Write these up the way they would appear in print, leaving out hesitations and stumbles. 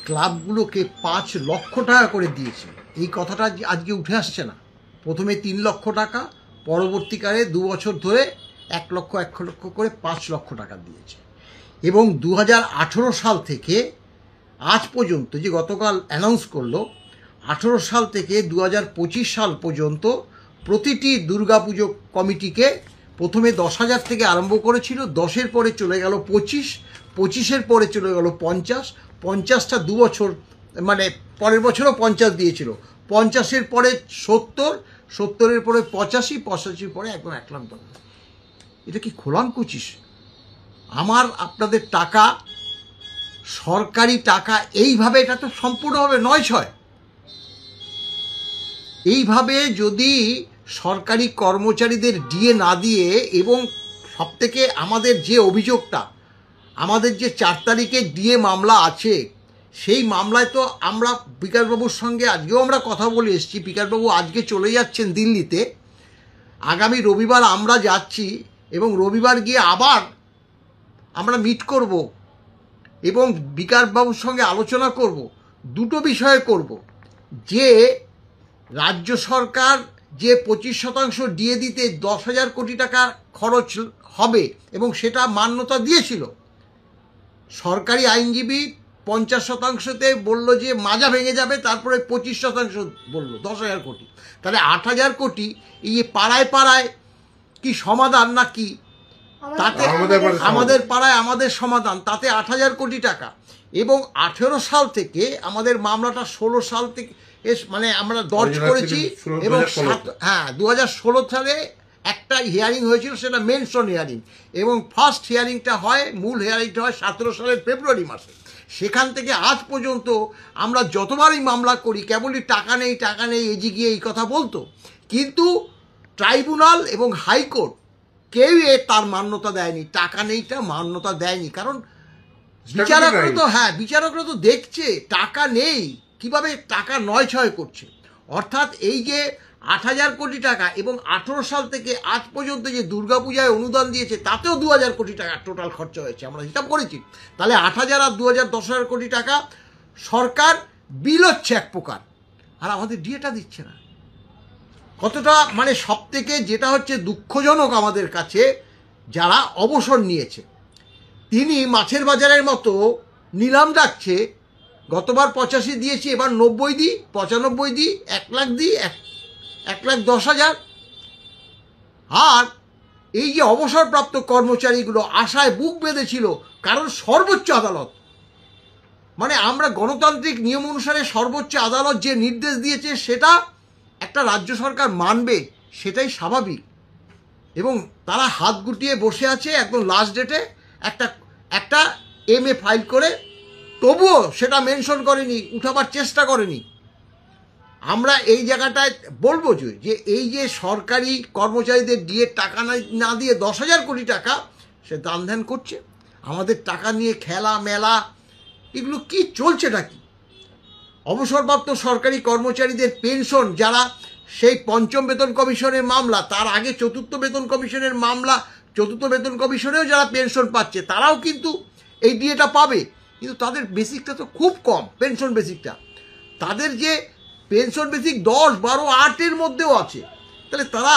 ক্লাবগুলোকে 5 লক্ষ টাকা করে দিয়েছে, এই কথাটা আজকে উঠে আসছে না। প্রথমে 3 লক্ষ টাকা, পরবর্তীকালে 2 বছর ধরে 1 লক্ষ করে 5 লক্ষ টাকা দিয়েছে। এবং 2018 সাল থেকে আজ পর্যন্ত, যে গতকাল অ্যানাউন্স করলো, 18 সাল থেকে 2025 সাল পর্যন্ত প্রতিটি দুর্গাপুজো কমিটিকে প্রথমে 10,000 থেকে আরম্ভ করেছিল, 10-এর পরে চলে গেল 25, 25-এর পরে চলে গেল 50, 50টা 2 বছর, মানে পরের বছরও 50 দিয়েছিল, 50-এর পরে 70, 70-এর পরে 85, 85-এর পরে একদম 1 লাখ টাকা। এটা কি খোলামকুচিস? আমার আপনাদের টাকা, সরকারি টাকা, এইভাবে এটা তো সম্পূর্ণভাবে নয় ছয়। এইভাবে যদি সরকারি কর্মচারীদের ডিএ না দিয়ে, এবং সবথেকে আমাদের যে অভিযোগটা, আমাদের যে 4 তারিখে ডিএ মামলা আছে, সেই মামলায় তো আমরা বিকাশবাবুর সঙ্গে আজকেও আমরা কথা বলে এসেছি। বিকাশবাবু আজকে চলে যাচ্ছেন দিল্লিতে, আগামী রবিবার আমরা যাচ্ছি, এবং রবিবার গিয়ে আবার আমরা মিট করব এবং বিকাশবাবুর সঙ্গে আলোচনা করব। দুটো বিষয়ে করব, যে রাজ্য সরকার যে 25% ডিএ দিতে 10,000 কোটি টাকা খরচ হবে, এবং সেটা মান্যতা দিয়েছিল। সরকারি আইনজীবী 50%তে বলল যে মাজা ভেঙে যাবে, তারপরে 25% বলল 10,000 কোটি। তাহলে 8,000 কোটি এই পাড়ায় পাড়ায় কি সমাধান, না কি? তাতে আমাদের পাড়ায় আমাদের সমাধান, তাতে 8,000 কোটি টাকা। এবং 18 সাল থেকে আমাদের মামলাটা 16 সাল থেকে, মানে আমরা দর্জ করেছি, এবং 2016 সালে একটা হিয়ারিং হয়েছিল, সেটা মেনশন হিয়ারিং, এবং ফার্স্ট হিয়ারিংটা হয়, মূল হিয়ারিংটা হয় 17 সালের ফেব্রুয়ারি মাসে। সেখান থেকে আজ পর্যন্ত আমরা যতবারই মামলা করি, কেবলই টাকা নেই টাকা নেই, এজি গিয়ে এই কথা বলতো, কিন্তু ট্রাইব্যুনাল এবং হাইকোর্ট কেউ তার মান্যতা দেয়নি, টাকা নেইটা মান্যতা দেয়নি। কারণ বিচারকরা তো দেখছে টাকা নেই, কিভাবে টাকা নয় ছয় করছে। অর্থাৎ এই যে 8,000 কোটি টাকা, এবং 18 সাল থেকে আজ পর্যন্ত যে দুর্গাপূজায় অনুদান দিয়েছে, তাতেও 2,000 কোটি টাকা টোটাল খরচা হয়েছে, আমরা হিসাব করেছি। তাহলে 8,000 আর 2,000, 10,000 কোটি টাকা সরকার বিল হচ্ছে এক প্রকার, আর আমাদের ডিএটা দিচ্ছে না। কতটা, মানে সব থেকে যেটা হচ্ছে দুঃখজনক আমাদের কাছে, যারা অবসর নিয়েছে, তিনি মাছের বাজারের মতো নিলাম ডাকছে, গতবার 85 দিয়েছি, এবার 90 দিই, 95 দিই, 1 লাখ দিই, 1,10,000। আর এই যে অবসরপ্রাপ্ত কর্মচারীগুলো আশায় বুক বেঁধেছিল, কারণ সর্বোচ্চ আদালত, মানে আমরা গণতান্ত্রিক নিয়ম অনুসারে সর্বোচ্চ আদালত যে নির্দেশ দিয়েছে, সেটা একটা রাজ্য সরকার মানবে, সেটাই স্বাভাবিক। এবং তারা হাত গুটিয়ে বসে আছে, একদম লাস্ট ডেটে একটা এমএ ফাইল করে, তবুও সেটা মেনশন করেনি, উঠাবার চেষ্টা করেনি। আমরা এই জায়গাটায় বলবো যে এই যে সরকারি কর্মচারীদের ডিএ টাকা না দিয়ে 10,000 কোটি টাকা সে দান ধ্যান করছে, আমাদের টাকা নিয়ে খেলা মেলা, এগুলো কি চলছেটা কি? অবসরপ্রাপ্ত সরকারি কর্মচারীদের পেনশন, যারা সেই 5ম বেতন কমিশনের মামলা, তার আগে 4র্থ বেতন কমিশনের মামলা, 4র্থ বেতন কমিশনেও যারা পেনশন পাচ্ছে, তারাও কিন্তু এই ডিএটা পাবে, কিন্তু তাদের বেসিকটা তো খুব কম, পেনশন বেসিকটা। তাদের যে পেনশন বেসিক 10, 12, 8-এর মধ্যেও আছে। তাহলে তারা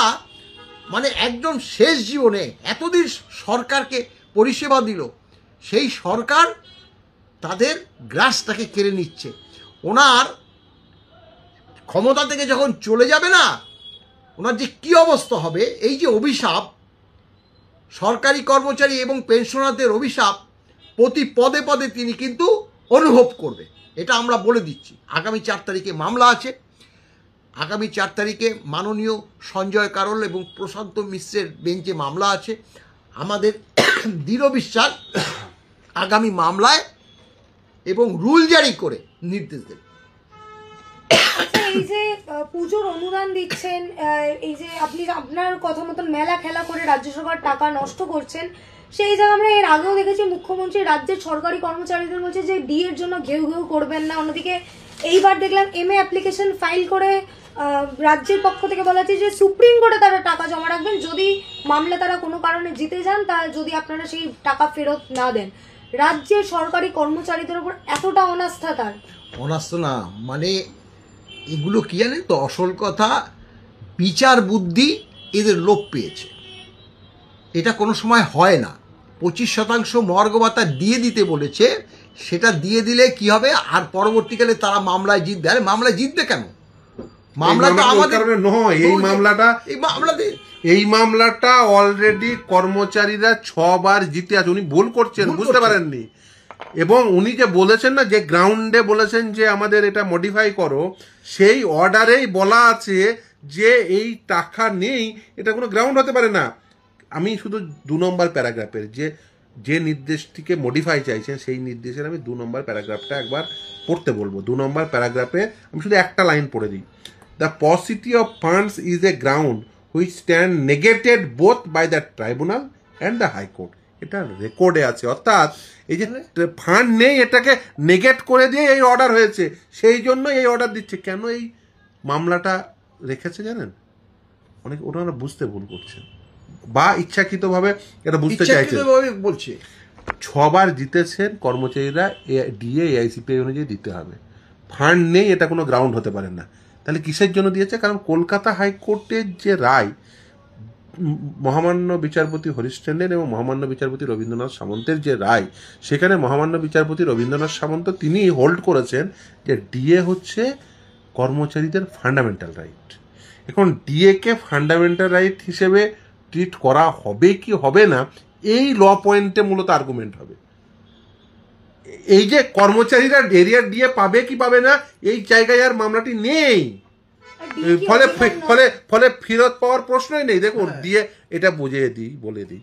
মানে একদম শেষ জীবনে এতদিন সরকারকে পরিষেবা দিল, সেই সরকার তাদের গ্রাসটাকে কেড়ে নিচ্ছে। ওনার ক্ষমতা থেকে যখন চলে যাবে না, ওনার যে কী অবস্থা হবে, এই যে অভিশাপ, সরকারি কর্মচারী এবং পেনশনারদের অভিশাপ, প্রতি পদে পদে তিনি কিন্তু অনুভব করবে, এটা আমরা বলে দিচ্ছি। আগামী 4 তারিখে মামলা আছে, আগামী 4 তারিখে মাননীয় সঞ্জয় কারোল এবং প্রশান্ত মিশ্রের বেঞ্চে মামলা আছে। আমাদের দৃঢ় বিশ্বাস আগামী মামলায় এবং রুল জারি করে নির্দেশ দেবে। এই যে পুজোর অনুদান দিচ্ছেন, এই যে আপনি আপনার কথা মতন মেলা খেলা করে রাজ্য সরকার টাকা নষ্ট করছেন, সেই জায়গায় আমরা এর আগেও দেখেছি মুখ্যমন্ত্রী রাজ্যের সরকারি কর্মচারীদের বলছে যে ডিএর জন্য ঘেউ ঘেউ করবেন না। অন্যদিকে এইবার দেখলাম এমএ অ্যাপ্লিকেশন ফাইল করে রাজ্যের পক্ষ থেকে বলা হচ্ছে যে সুপ্রিম কোর্টে তারা টাকা জমা রাখবেন, যদি মামলা তারা কোনো কারণে জিতে যান, তা যদি আপনারা সেই টাকা ফেরত না দেন। রাজ্যের সরকারি কর্মচারীদের উপর এতটা অনাস্থা তার? অনাস্থা না, মানে এগুলো কি জানেন তো, আসল কথা বিচার বুদ্ধি এদের লোপ পেয়েছে। এটা কোনো সময় হয় না। 25% মর্গ ভাতা দিয়ে দিতে বলেছে, সেটা দিয়ে দিলে কি হবে, আর পরবর্তীকালে তারা মামলায় জিতবে। আরে মামলায় জিতবে কেন? মামলা তো আমাদের নয়, এই মামলাটা অলরেডি কর্মচারীরা 6 বার জিতে আছে। উনি ভুল করছেন, বুঝতে পারেননি। এবং উনি যে বলেছেন না, যে গ্রাউন্ডে বলেছেন যে আমাদের এটা মডিফাই করো, সেই অর্ডারেই বলা আছে যে এই টাকা নেই, এটা কোনো গ্রাউন্ড হতে পারে না। আমি শুধু 2 নম্বর প্যারাগ্রাফের যে নির্দেশটিকে মডিফাই চাইছেন, সেই নির্দেশের আমি 2 নম্বর প্যারাগ্রাফটা একবার পড়তে বলবো। 2 নম্বর প্যারাগ্রাফে আমি শুধু একটা লাইন পড়ে দিই। The paucity of funds is a ground which stand negated both by the tribunal and the high court. এটা রেকর্ডে আছে, অর্থাৎ এই যে ফান্ড নেই এটাকে নেগেট করে দিয়ে এই অর্ডার হয়েছে, সেই জন্য এই অর্ডার দিচ্ছে। কেন এই মামলাটা রেখেছে জানেন? ওনারা বুঝতে ভুল করছেন বা ইচ্ছাকৃতভাবে এটা বুঝতে চাইছেন। বলছে 6 বার জিতেছেন কর্মচারীরা, ডিএ এআইসিপি অনুযায়ী দিতে হবে। ফান্ড নেই এটা কোনো গ্রাউন্ড হতে পারে না। তাহলে কিসের জন্য দিয়েছে? কারণ কলকাতা হাইকোর্টের যে রায়, মহামান্য বিচারপতি হরিশ ট্যান্ডন এবং মহামান্য বিচারপতি রবীন্দ্রনাথ সামন্তের যে রায়, সেখানে মহামান্য বিচারপতি রবীন্দ্রনাথ সামন্ত তিনি হোল্ড করেছেন যে ডিএ হচ্ছে কর্মচারীদের ফান্ডামেন্টাল রাইট। এখন ডিএ কে ফান্ডামেন্টাল রাইট হিসেবে ট্রিট করা হবে কি হবে না, এই ল পয়েন্টে মূলত আর্গুমেন্ট হবে। এই যে কর্মচারীরা এরিয়ার ডিএ পাবে কি পাবে না, এই জায়গায় আর মামলাটি নেই। ফলে ফলে ফলে ফেরত পাওয়ার প্রশ্নই নেই। দেখুন, ডিএ এটা বলে দিই